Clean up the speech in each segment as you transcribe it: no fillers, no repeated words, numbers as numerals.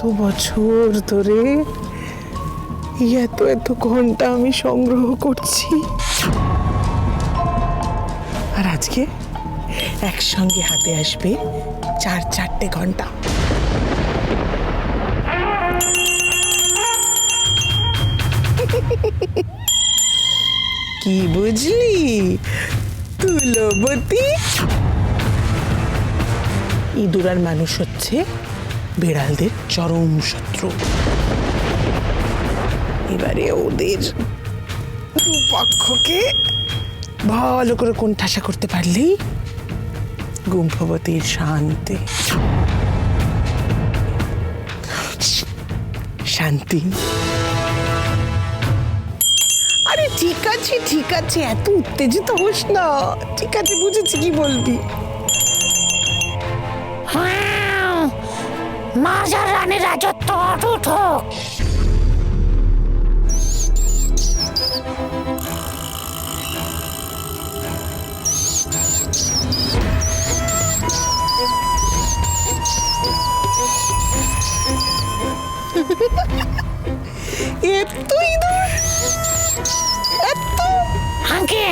এত বছর ধরে এত এত ঘন্টা আমি সংগ্রহ করছি, আর আজকে একসঙ্গে হাতে আসবে 4 ঘন্টা। কি বুঝলি তুলবতী? ইঁদুর আর মানুষ হচ্ছে বিড়ালদের চরম শত্রু। এবারে ওদের পক্ষকে ভালো করে কোণঠাসা করতে পারলেই গুম্ফবতীর শান্তি শান্তি। আরে ঠিক আছে ঠিক আছে, এত উত্তেজিত হোস না। ঠিক আছে, বুঝেছি কি বলবি। মাজার রানীর রাজত্ব অটুট হোক। এত ইঁদুর, এত আগে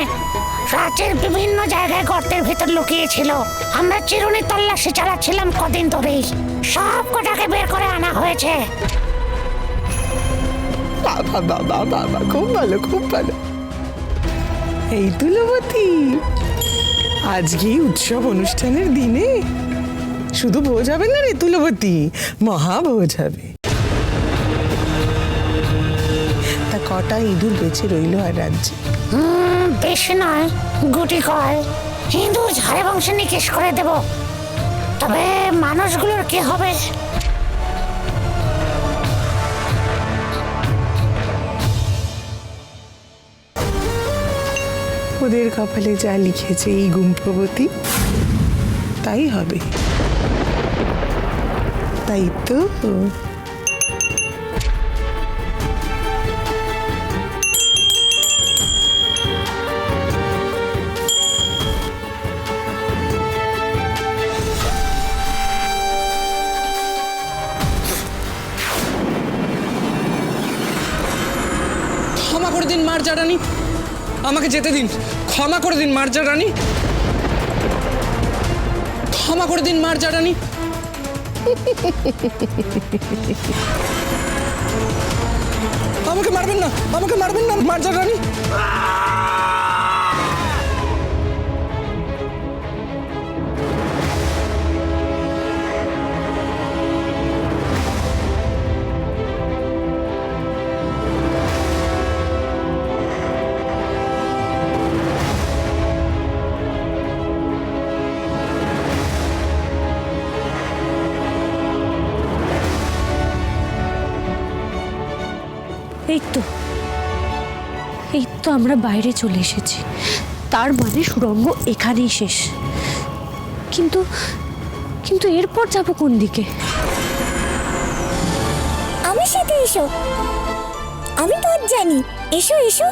রাজ্যের বিভিন্ন জায়গায় গর্তের ভেতর লুকিয়েছিল। আমরা চিরুনি তল্লাশি চালাচ্ছিলাম কদিন ধরেই, সব কটাকে বের করে আনা হয়েছে। বাবা বাবা বাবা, খুব ভালো খুব ভালো। এই তুলবতী, আজকে উৎসব অনুষ্ঠানের দিনে শুধু ভোজ হবে না রে তুলবতী, মহাভোজ হবে। তা কটা ইঁদুর বেঁচে রইল আর রাজ্যে? বেশি নয়, গুটি কয়। ইঁদুর ঝাড়ে বংশে নিকেশ করে দেব। তবে মানুষগুলোর কি হবে? ওদের কপালে যা লিখেছে এই গুম্ফবতী, তাই হবে। তাই তো। ক্ষমা করে দিন মার্জা রানী, আমাকে যেতে দিন। ক্ষমা করে দিন মার্জা রানী, ক্ষমা করে দিন মার্জা রানী। আমাকে মারবেন না, আমাকে মারবেন না মার্জা রানী। এই তো আমরা বাইরে চলে এসেছি, তার মানে সুড়ঙ্গ এখানেই শেষ। কিন্তু কিন্তু এরপর যাব কোন দিকে? আমার সাথে এসো, আমি পথ জানি। এসো এসো।